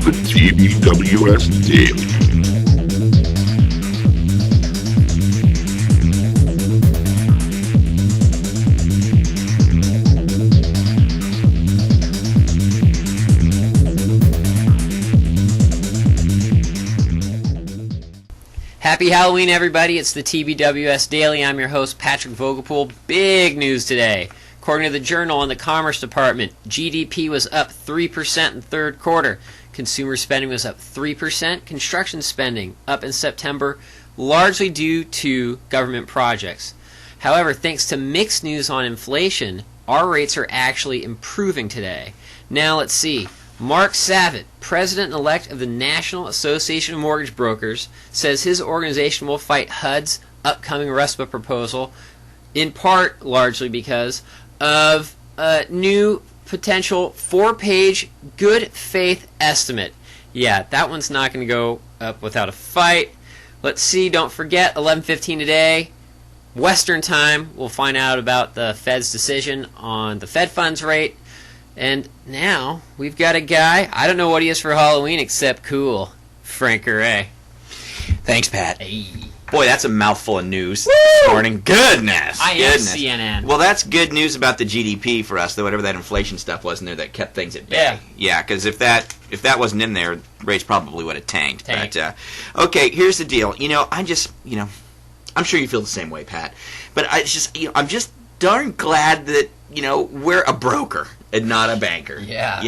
the TBWS Daily. Happy Halloween, everybody. It's the TBWS Daily. I'm your host, Patrick Vogelpool. Big news today. According to the Journal and the Commerce Department, GDP was up 3% in the third quarter. Consumer spending was up 3%. Construction spending up in September, largely due to government projects. However, thanks to mixed news on inflation, our rates are actually improving today. Now let's see. Mark Savitt, President-elect of the National Association of Mortgage Brokers, says his organization will fight HUD's upcoming RESPA proposal, in part largely because of a new potential 4-page good faith estimate. Yeah, that one's not going to go up without a fight. Let's see, don't forget, 11:15 today, Western time, we'll find out about the Fed's decision on the Fed funds rate. And now, we've got a guy, I don't know what he is for Halloween except cool, Frank Ray. Thanks, Pat. Hey. Boy, that's a mouthful of news Woo! this morning. Goodness. I am CNN. Well, that's good news about the GDP for us, though, whatever that inflation stuff was in there that kept things at bay. Yeah, because if that wasn't in there, rates probably would have tanked. But, okay, here's the deal. I'm sure you feel the same way, Pat. But I'm just darn glad that, we're a broker and not a banker. Yeah.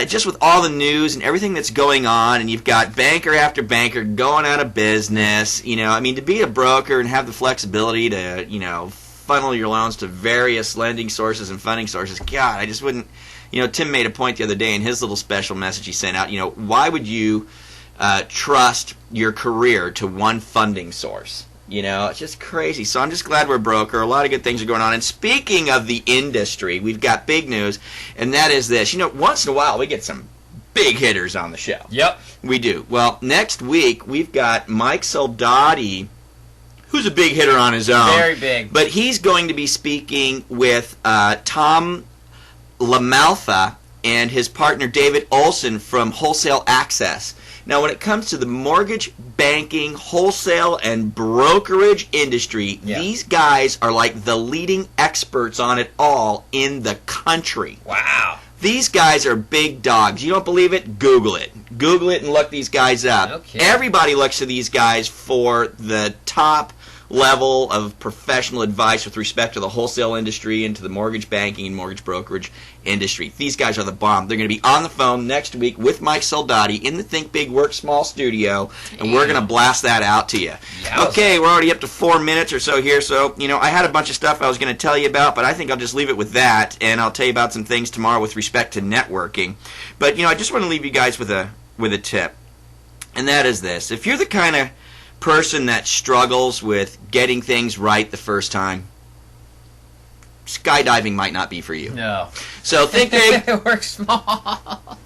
Just with all the news and everything that's going on, and you've got banker after banker going out of business, to be a broker and have the flexibility to, funnel your loans to various lending sources and funding sources, God, I just wouldn't, Tim made a point the other day in his little special message he sent out, why would you trust your career to one funding source? It's just crazy. So I'm just glad we're a broker. A lot of good things are going on. And speaking of the industry, we've got big news, and that is this. Once in a while we get some big hitters on the show. Yep. We do. Well, next week we've got Mike Soldati, who's a big hitter on his own. Very big. But he's going to be speaking with Tom LaMalfa and his partner David Olson from Wholesale Access. Now, when it comes to the mortgage, banking, wholesale, and brokerage industry, these guys are like the leading experts on it all in the country. Wow. These guys are big dogs. You don't believe it? Google it. Google it and look these guys up. Okay. Everybody looks to these guys for the top level of professional advice with respect to the wholesale industry and to the mortgage banking and mortgage brokerage industry. These guys are the bomb. They're going to be on the phone next week with Mike Soldati in the Think Big Work Small studio, and we're going to blast that out to you. Yowza. Okay, we're already up to 4 minutes or so here, so I had a bunch of stuff I was going to tell you about, but I think I'll just leave it with that, and I'll tell you about some things tomorrow with respect to networking. But I just want to leave you guys with a tip, and that is this: if you're the kind of person that struggles with getting things right the first time, skydiving might not be for you. No. So think big. Work small.